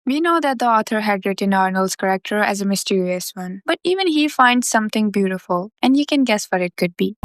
We know that the author had written Arnold's character as a mysterious one, but even he finds something beautiful, and you can guess what it could be.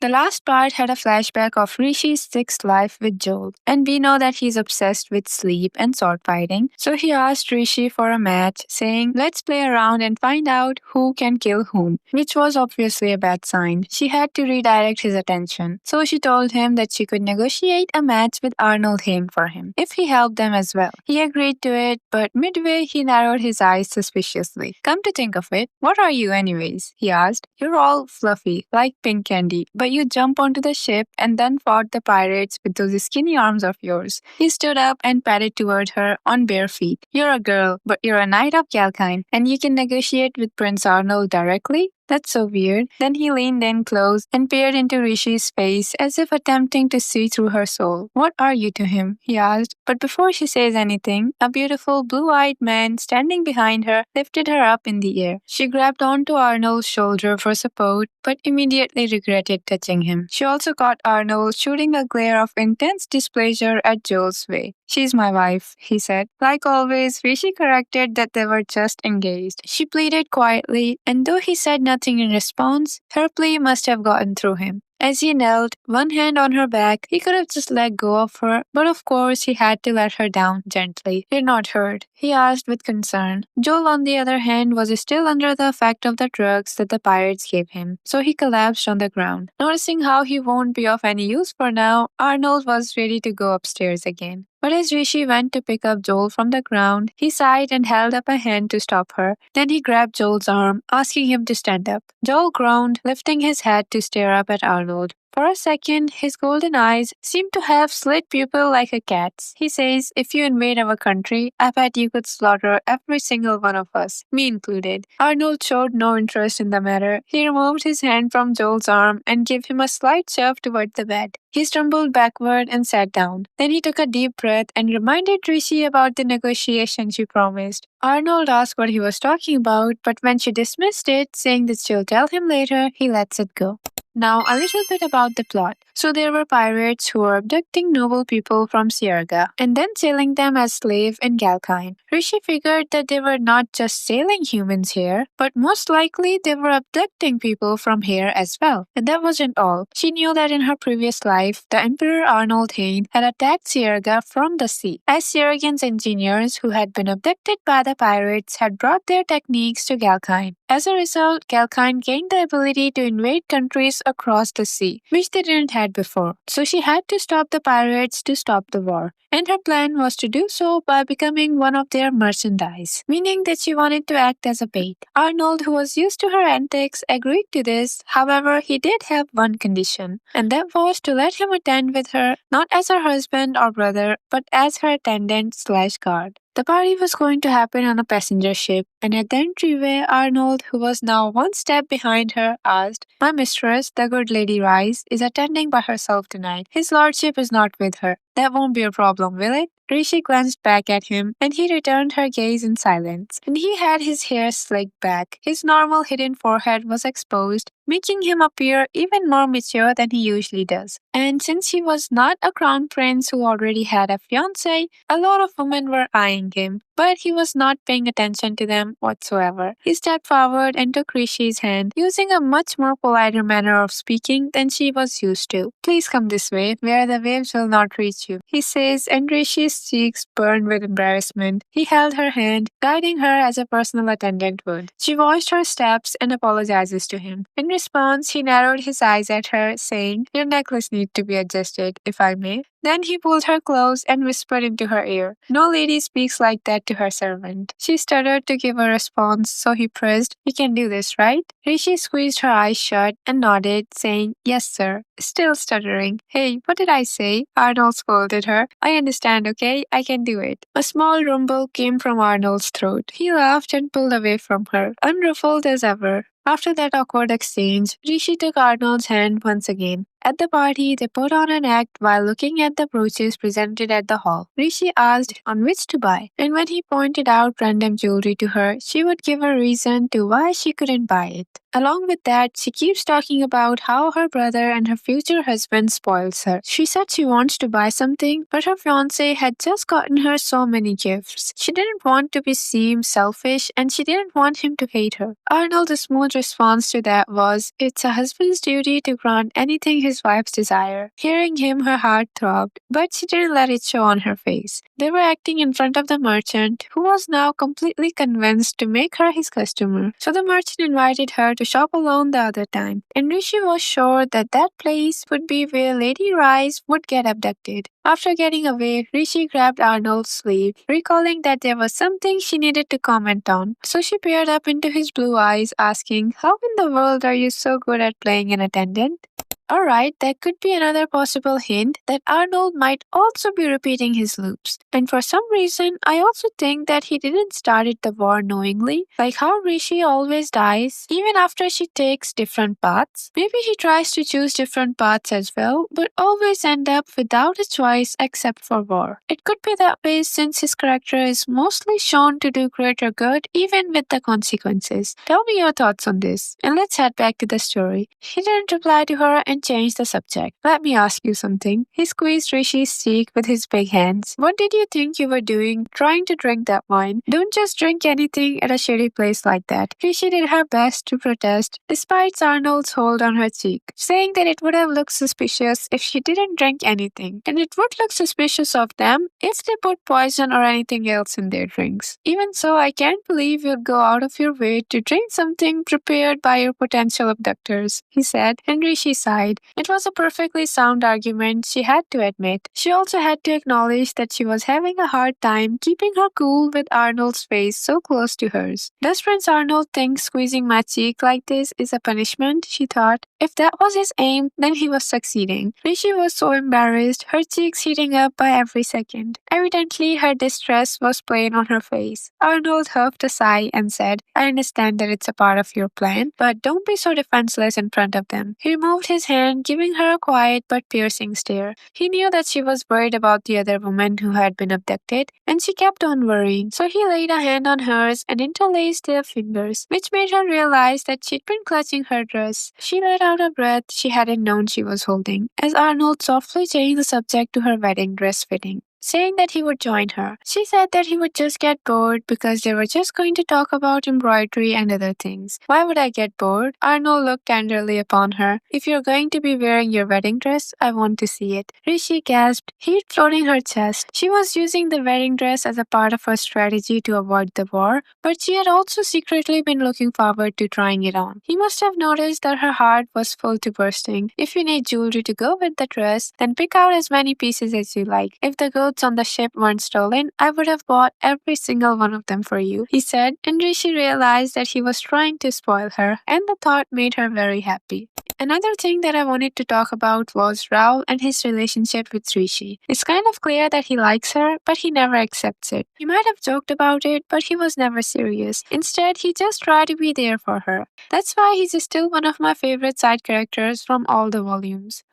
The last part had a flashback of Rishi's sixth life with Joel, and we know that he's obsessed with sleep and sword fighting, so he asked Rishi for a match, saying, "Let's play around and find out who can kill whom," which was obviously a bad sign. She had to redirect his attention, so she told him that she could negotiate a match with Arnold for him, if he helped them as well. He agreed to it, but midway he narrowed his eyes suspiciously. "Come to think of it, what are you anyways?" he asked. "You're all fluffy, like pink candy, but you jump onto the ship and then fought the pirates with those skinny arms of yours." He stood up and padded toward her on bare feet. "You're a girl, but you're a knight of Galkine, and you can negotiate with Prince Arnold directly? That's so weird." Then he leaned in close and peered into Rishi's face as if attempting to see through her soul. "What are you to him?" he asked. But before she says anything, a beautiful blue-eyed man standing behind her lifted her up in the air. She grabbed onto Arnold's shoulder for support, but immediately regretted touching him. She also caught Arnold shooting a glare of intense displeasure at Joel's way. "She's my wife," he said. Like always, Rishi corrected that they were just engaged. She pleaded quietly, and though he said nothing in response, her plea must have gotten through him. As he knelt, one hand on her back, he could have just let go of her, but of course he had to let her down gently. "You're not hurt?" he asked with concern. Joel, on the other hand, was still under the effect of the drugs that the pirates gave him, so he collapsed on the ground. Noticing how he won't be of any use for now, Arnold was ready to go upstairs again. But as Rishi went to pick up Joel from the ground, he sighed and held up a hand to stop her. Then he grabbed Joel's arm, asking him to stand up. Joel groaned, lifting his head to stare up at Arnold. For a second, his golden eyes seemed to have slit pupil like a cat's. He says, "If you invade our country, I bet you could slaughter every single one of us, me included." Arnold showed no interest in the matter. He removed his hand from Joel's arm and gave him a slight shove toward the bed. He stumbled backward and sat down. Then he took a deep breath and reminded Rishi about the negotiation she promised. Arnold asked what he was talking about, but when she dismissed it, saying that she'll tell him later, he lets it go. Now, a little bit about the plot. So there were pirates who were abducting noble people from Sierra and then selling them as slaves in Galkine. Rishi figured that they were not just selling humans here, but most likely they were abducting people from here as well. And that wasn't all. She knew that in her previous life, the Emperor Arnold had attacked Sierra from the sea, as Sierra's engineers who had been abducted by the pirates had brought their techniques to Galkine. As a result, Galkine gained the ability to invade countries across the sea, which they didn't have before. So she had to stop the pirates to stop the war. And her plan was to do so by becoming one of their merchandise, meaning that she wanted to act as a bait. Arnold, who was used to her antics, agreed to this. However, he did have one condition, and that was to let him attend with her, not as her husband or brother, but as her attendant/guard. The party was going to happen on a passenger ship, and at the entryway, Arnold, who was now one step behind her, asked, "My mistress, the good Lady Rice, is attending by herself tonight. His lordship is not with her. That won't be a problem, will it?" Rishi glanced back at him, and he returned her gaze in silence. And he had his hair slicked back. His normal hidden forehead was exposed, making him appear even more mature than he usually does. And since he was not a crown prince who already had a fiancée, a lot of women were eyeing him, but he was not paying attention to them whatsoever. He stepped forward and took Rishi's hand, using a much more politer manner of speaking than she was used to. "Please come this way, where the waves will not reach you," he says, and Rishi's cheeks burned with embarrassment. He held her hand, guiding her as a personal attendant would. She watched her steps and apologizes to him. In response, he narrowed his eyes at her, saying, "Your necklace needs to be adjusted, if I may." Then he pulled her close and whispered into her ear. No lady speaks like that to her servant. She stuttered to give a response, so he pressed, "You can do this, right?" Rishi squeezed her eyes shut and nodded, saying, "Yes, sir," still stuttering. "Hey, what did I say?" Arnold scolded her. "I understand, okay? I can do it." A small rumble came from Arnold's throat. He laughed and pulled away from her, unruffled as ever. After that awkward exchange, Rishi took Arnold's hand once again. At the party, they put on an act while looking at the brooches presented at the hall. Rishi asked on which to buy, and when he pointed out random jewelry to her, she would give a reason to why she couldn't buy it. Along with that, she keeps talking about how her brother and her future husband spoils her. She said she wants to buy something, but her fiancé had just gotten her so many gifts. She didn't want to be seem selfish, and she didn't want him to hate her. Arnold's smooth response to that was, "It's a husband's duty to grant anything his wife's desire." Hearing him, her heart throbbed, but she didn't let it show on her face. They were acting in front of the merchant, who was now completely convinced to make her his customer. So the merchant invited her to shop alone the other time, and Rishi was sure that that place would be where Lady Rice would get abducted. After getting away, Rishi grabbed Arnold's sleeve, recalling that there was something she needed to comment on. So she peered up into his blue eyes, asking, "How in the world are you so good at playing an attendant?" Alright, that could be another possible hint that Arnold might also be repeating his loops. And for some reason, I also think that he didn't start the war knowingly, like how Rishi always dies, even after she takes different paths. Maybe he tries to choose different paths as well, but always end up without a choice except for war. It could be that way since his character is mostly shown to do greater good even with the consequences. Tell me your thoughts on this, and let's head back to the story. He didn't reply to her and changed the subject. "Let me ask you something." He squeezed Rishi's cheek with his big hands. "What did you think you were doing trying to drink that wine? Don't just drink anything at a shitty place like that." Rishi did her best to protest, despite Arnold's hold on her cheek, saying that it would have looked suspicious if she didn't drink anything, and it would look suspicious of them if they put poison or anything else in their drinks. "Even so, I can't believe you'd go out of your way to drink something prepared by your potential abductors," he said, and Rishi sighed. It was a perfectly sound argument, she had to admit. She also had to acknowledge that she was having a hard time keeping her cool with Arnold's face so close to hers. "Does Prince Arnold think squeezing my cheek like this is a punishment?" she thought. If that was his aim, then he was succeeding. Rishi was so embarrassed, her cheeks heating up by every second. Evidently, her distress was plain on her face. Arnold huffed a sigh and said, "I understand that it's a part of your plan, but don't be so defenseless in front of them." He removed his hand, giving her a quiet but piercing stare. He knew that she was worried about the other woman who had been abducted, and she kept on worrying. So he laid a hand on hers and interlaced their fingers, which made her realize that she'd been clutching her dress. She let out a breath she hadn't known she was holding, as Arnold softly changed the subject to her wedding dress fitting, saying that he would join her. She said that he would just get bored because they were just going to talk about embroidery and other things. "Why would I get bored?" Arnold looked tenderly upon her. "If you're going to be wearing your wedding dress, I want to see it." Rishi gasped, heat flooding her chest. She was using the wedding dress as a part of her strategy to avoid the war, but she had also secretly been looking forward to trying it on. He must have noticed that her heart was full to bursting. "If you need jewelry to go with the dress, then pick out as many pieces as you like. If the goods on the ship weren't stolen, I would have bought every single one of them for you," he said, and Rishi realized that he was trying to spoil her, and the thought made her very happy. Another thing that I wanted to talk about was Raul and his relationship with Rishi. It's kind of clear that he likes her, but he never accepts it. He might have joked about it, but he was never serious. Instead, he just tried to be there for her. That's why he's still one of my favorite side characters from all the volumes.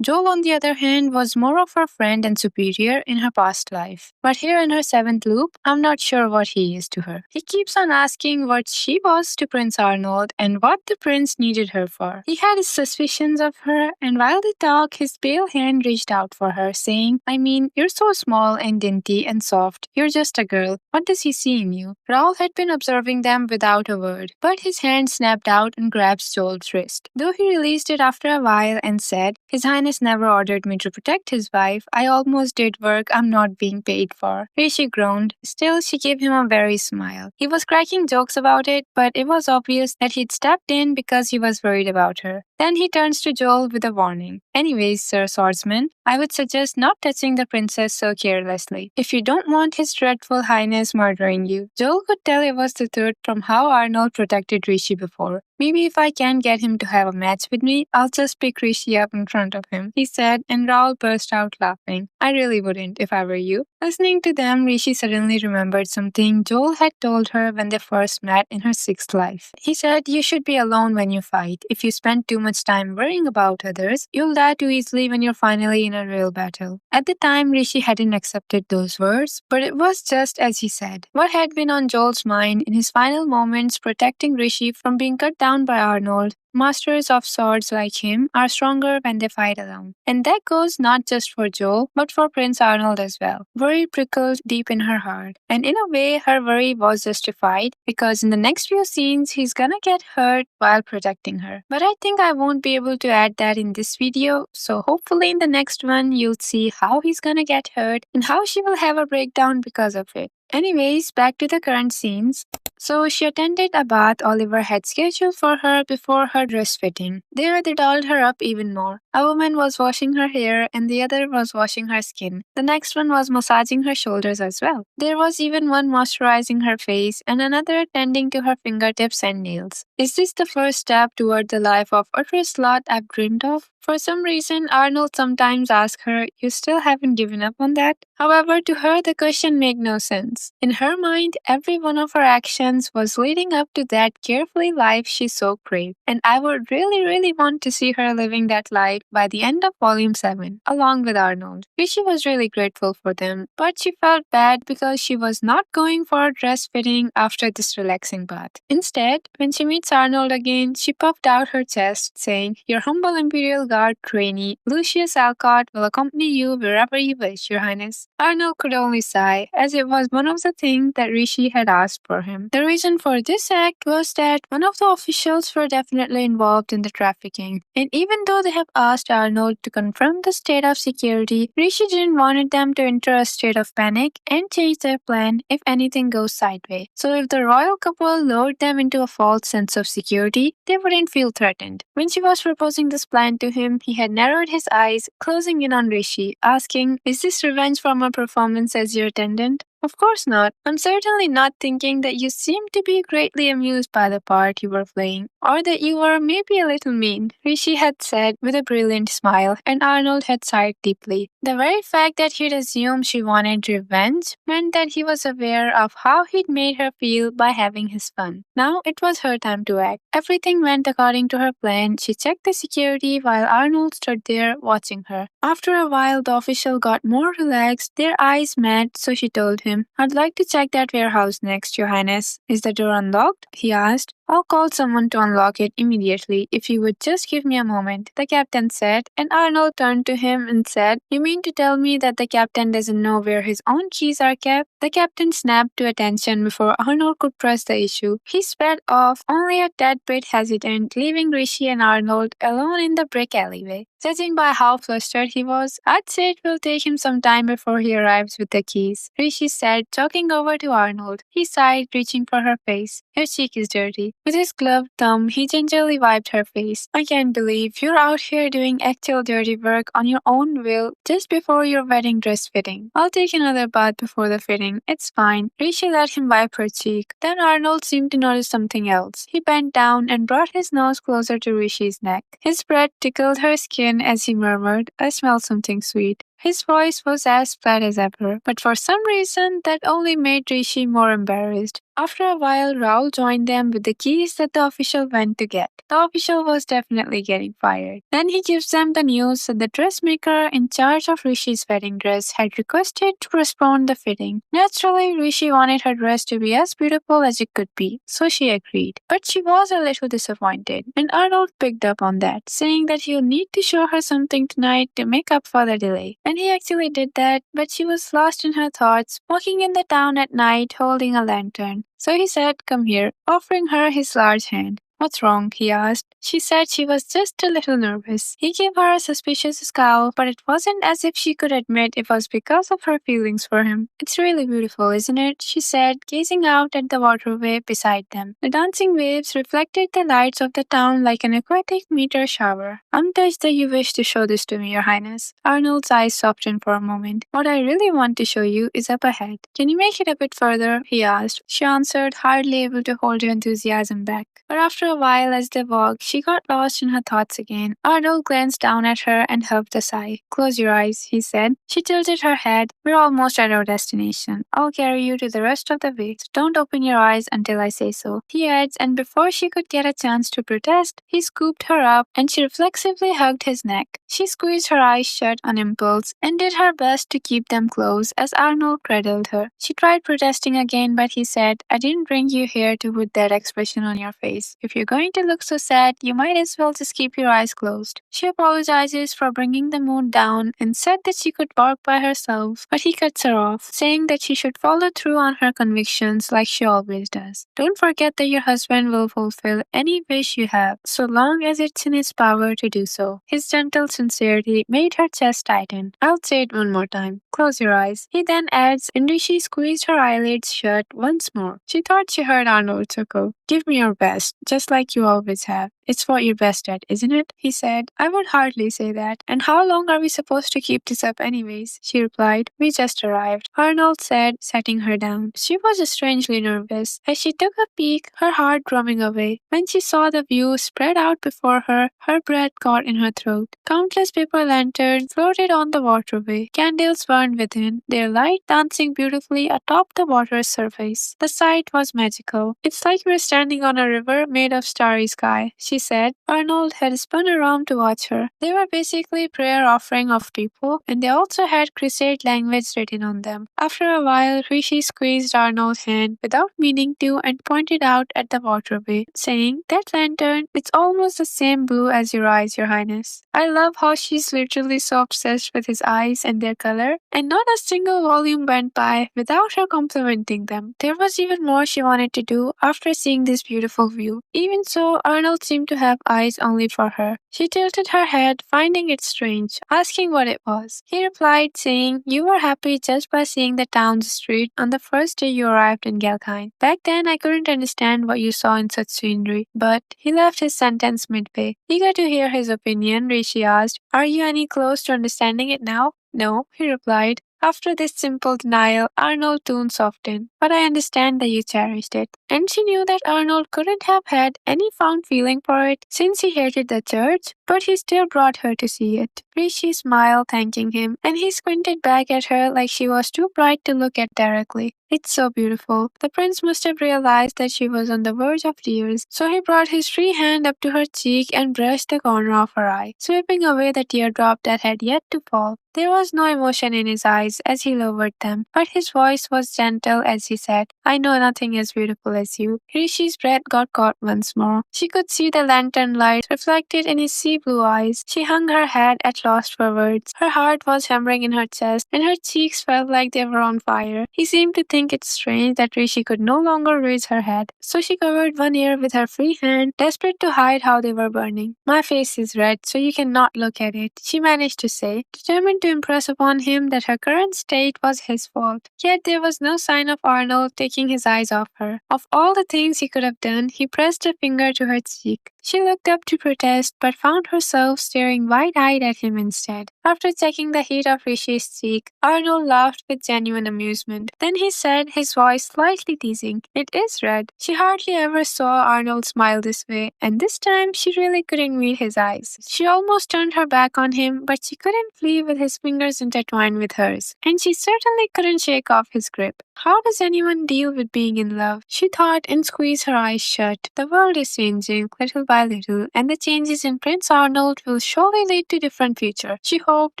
Joel, on the other hand, was more of her friend and superior in her past life. But here in her seventh loop, I'm not sure what he is to her. He keeps on asking what she was to Prince Arnold and what the prince needed her for. He had his suspicions of her, and while they talked, his pale hand reached out for her, saying, "I mean, you're so small and dainty and soft. You're just a girl. What does he see in you?" Raul had been observing them without a word, but his hand snapped out and grabbed Joel's wrist. Though he released it after a while and said, "His Highness never ordered me to protect his wife. I almost did work I'm not being paid for." Rishi groaned. Still, she gave him a very smile. He was cracking jokes about it, but it was obvious that he'd stepped in because he was worried about her. Then he turns to Joel with a warning. "Anyways, Sir Swordsman, I would suggest not touching the princess so carelessly. If you don't want His Dreadful Highness murdering you." Joel could tell it was the truth from how Arnold protected Rishi before. "Maybe if I can get him to have a match with me, I'll just pick Rishi up in front of him," he said, and Raul burst out laughing. "I really wouldn't if I were you." Listening to them, Rishi suddenly remembered something Joel had told her when they first met in her sixth life. He said, "You should be alone when you fight. If you spend too much time worrying about others, you'll die too easily when you're finally in a real battle." At the time, Rishi hadn't accepted those words, but it was just as he said. What had been on Joel's mind in his final moments protecting Rishi from being cut down by Arnold. Masters of swords like him are stronger when they fight alone. And that goes not just for Joel, but for Prince Arnold as well. Worry prickled deep in her heart. And in a way, her worry was justified because in the next few scenes, he's gonna get hurt while protecting her. But I think I won't be able to add that in this video, so hopefully in the next one, you'll see how he's gonna get hurt and how she will have a breakdown because of it. Anyways, back to the current scenes. So she attended a bath Oliver had scheduled for her before her dress fitting. There they dolled her up even more. A woman was washing her hair and the other was washing her skin. The next one was massaging her shoulders as well. There was even one moisturizing her face and another tending to her fingertips and nails. Is this the first step toward the life of utter slut I've dreamed of? For some reason, Arnold sometimes asks her, "You still haven't given up on that?" However, to her, the question made no sense. In her mind, every one of her actions was leading up to that carefree life she so craved. And I would really want to see her living that life by the end of Volume 7, along with Arnold. Rishi was really grateful for them, but she felt bad because she was not going for a dress fitting after this relaxing bath. Instead, when she meets Arnold again, she puffed out her chest, saying, "Your humble Imperial Guard trainee, Lucius Alcott, will accompany you wherever you wish, Your Highness." Arnold could only sigh, as it was one of the things that Rishi had asked for him. The reason for this act was that one of the officials were definitely involved in the trafficking, and even though they have asked Arnold to confirm the state of security, Rishi didn't want them to enter a state of panic and change their plan if anything goes sideways. So if the royal couple lured them into a false sense of security, they wouldn't feel threatened. When she was proposing this plan to him, he had narrowed his eyes, closing in on Rishi, asking, "Is this revenge for my performance as your attendant?" "Of course not. I'm certainly not thinking that you seemed to be greatly amused by the part you were playing, or that you were maybe a little mean," Rishi had said with a brilliant smile, and Arnold had sighed deeply. The very fact that he'd assumed she wanted revenge meant that he was aware of how he'd made her feel by having his fun. Now it was her time to act. Everything went according to her plan. She checked the security while Arnold stood there watching her. After a while, the official got more relaxed. Their eyes met, so she told him, "I'd like to check that warehouse next, Your Highness." "Is the door unlocked?" he asked. "I'll call someone to unlock it immediately if you would just give me a moment," the captain said, and Arnold turned to him and said, "You mean to tell me that the captain doesn't know where his own keys are kept?" The captain snapped to attention before Arnold could press the issue. He sped off, only a tad bit hesitant, leaving Rishi and Arnold alone in the brick alleyway. Judging by how flustered he was, I'd say it will take him some time before he arrives with the keys, Rishi said, talking over to Arnold. He sighed, reaching for her face. "Your cheek is dirty." With his gloved thumb, he gingerly wiped her face. "I can't believe you're out here doing actual dirty work on your own will just before your wedding dress fitting. I'll take another bath before the fitting. It's fine." Rishi let him wipe her cheek. Then Arnold seemed to notice something else. He bent down and brought his nose closer to Rishi's neck. His breath tickled her skin as he murmured, "I smell something sweet." His voice was as flat as ever, but for some reason that only made Rishi more embarrassed. After a while, Raoul joined them with the keys that the official went to get. The official was definitely getting fired. Then he gives them the news that the dressmaker in charge of Rishi's wedding dress had requested to postpone the fitting. Naturally, Rishi wanted her dress to be as beautiful as it could be, so she agreed. But she was a little disappointed, and Arnold picked up on that, saying that he'll need to show her something tonight to make up for the delay. And he actually did that, but she was lost in her thoughts, walking in the town at night holding a lantern. So he said, "Come here," offering her his large hand. "What's wrong?" he asked. She said she was just a little nervous. He gave her a suspicious scowl, but it wasn't as if she could admit it was because of her feelings for him. "It's really beautiful, isn't it?" she said, gazing out at the waterway beside them. The dancing waves reflected the lights of the town like an aquatic meteor shower. "I'm touched that you wish to show this to me, Your Highness." Arnold's eyes softened for a moment. "What I really want to show you is up ahead. Can you make it a bit further?" he asked. She answered, hardly able to hold her enthusiasm back. But after a while as they walked, she got lost in her thoughts again. Arnold glanced down at her and huffed a sigh. "Close your eyes," he said. She tilted her head. "We're almost at our destination. I'll carry you to the rest of the way. So don't open your eyes until I say so," he adds, and before she could get a chance to protest, he scooped her up and she reflexively hugged his neck. She squeezed her eyes shut on impulse and did her best to keep them closed as Arnold cradled her. She tried protesting again, but he said, "I didn't bring you here to put that expression on your face. If you're going to look so sad, you might as well just keep your eyes closed." She apologizes for bringing the mood down and said that she could bark by herself, but he cuts her off, saying that she should follow through on her convictions like she always does. "Don't forget that your husband will fulfill any wish you have, so long as it's in his power to do so." His gentle sincerity made her chest tighten. "I'll say it one more time. Close your eyes," he then adds, and Rishi squeezed her eyelids shut once more. She thought she heard Arnold chuckle. "Give me your best, just like you always have. It's what you're best at, isn't it?" he said. "I would hardly say that. And how long are we supposed to keep this up anyways?" she replied. "We just arrived," Arnold said, setting her down. She was strangely nervous. As she took a peek, her heart drumming away. When she saw the view spread out before her, her breath caught in her throat. Countless paper lanterns floated on the waterway. Candles burned within, their light dancing beautifully atop the water's surface. The sight was magical. "It's like we're standing on a river made of starry sky," she said. Arnold had spun around to watch her. They were basically prayer offering of people, and they also had crusade language written on them. After a while, Rishi squeezed Arnold's hand without meaning to and pointed out at the waterway, saying, "That lantern, it's almost the same blue as your eyes, Your Highness." I love how she's literally so obsessed with his eyes and their color, and not a single volume went by without her complimenting them. There was even more she wanted to do after seeing this beautiful view. Even so, Arnold seemed to have eyes only for her. She tilted her head, finding it strange, asking what it was. He replied, saying, "You were happy just by seeing the town's street on the first day you arrived in Galkine. Back then, I couldn't understand what you saw in such scenery." But he left his sentence midway. Eager to hear his opinion, Rishi asked, "Are you any close to understanding it now?" "No," he replied. After this simple denial, Arnold's tone softened. "But I understand that you cherished it." And she knew that Arnold couldn't have had any fond feeling for it since he hated the church, but he still brought her to see it. Rishi smiled, thanking him, and he squinted back at her like she was too bright to look at directly. "It's so beautiful." The prince must have realized that she was on the verge of tears, so he brought his free hand up to her cheek and brushed the corner of her eye, sweeping away the teardrop that had yet to fall. There was no emotion in his eyes as he lowered them, but his voice was gentle as he said, "I know nothing as beautiful as you." Rishi's breath got caught once more. She could see the lantern light reflected in his sea blue eyes. She hung her head at lost for words. Her heart was hammering in her chest, and her cheeks felt like they were on fire. He seemed to think it strange that Rishi could no longer raise her head, so she covered one ear with her free hand, desperate to hide how they were burning. "My face is red, so you cannot look at it," she managed to say, determined to impress upon him that her current state was his fault. Yet there was no sign of Arnold taking his eyes off her. Of all the things he could have done, he pressed a finger to her cheek. She looked up to protest, but found herself staring wide-eyed at him instead. After checking the heat of Rishi's cheek, Arnold laughed with genuine amusement. Then he said, his voice slightly teasing, "It is red." She hardly ever saw Arnold smile this way, and this time she really couldn't meet his eyes. She almost turned her back on him, but she couldn't flee with his fingers intertwined with hers, and she certainly couldn't shake off his grip. How does anyone deal with being in love? She thought and squeezed her eyes shut. The world is changing, little by little, and the changes in Prince Arnold will surely lead to different future. She hoped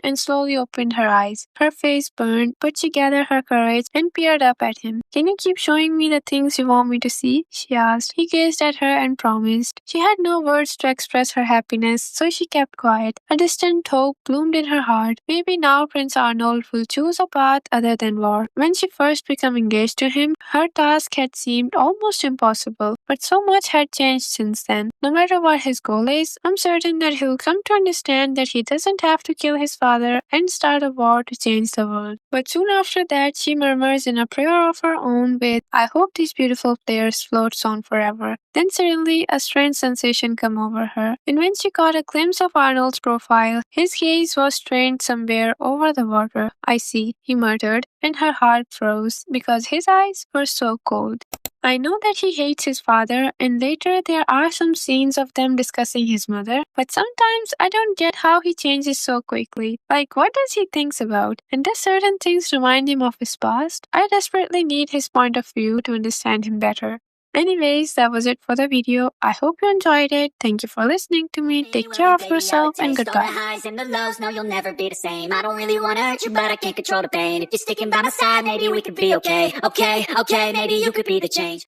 and slowly opened her eyes. Her face burned, but she gathered her courage and peered up at him. "Can you keep showing me the things you want me to see?" she asked. He gazed at her and promised. She had no words to express her happiness, so she kept quiet. A distant hope bloomed in her heart. Maybe now Prince Arnold will choose a path other than war. When she first became engaged to him, her task had seemed almost impossible, but so much had changed since then. No matter what his goal is, I'm certain that he'll come to understand that he doesn't have to kill his father and start a war to change the world. But soon after that, she murmurs in a prayer of her own with, "I hope these beautiful prayers floats on forever." Then suddenly, a strange sensation came over her, and when she caught a glimpse of Arnold's profile, his gaze was strained somewhere over the water. "I see," he muttered, and her heart froze, because his eyes were so cold. I know that he hates his father, and later there are some scenes of them discussing his mother, but sometimes I don't get how he changes so quickly. Like, what does he think about? And does certain things remind him of his past? I desperately need his point of view to understand him better. Anyways, that was it for the video. I hope you enjoyed it. Thank you for listening to me. Take care of yourself and goodbye. All the highs and the lows, no, you'll never be the same. I don't really wanna hurt you, but I can't control the pain. If you're sticking by my side, maybe we could be okay. Okay, maybe you could be the change.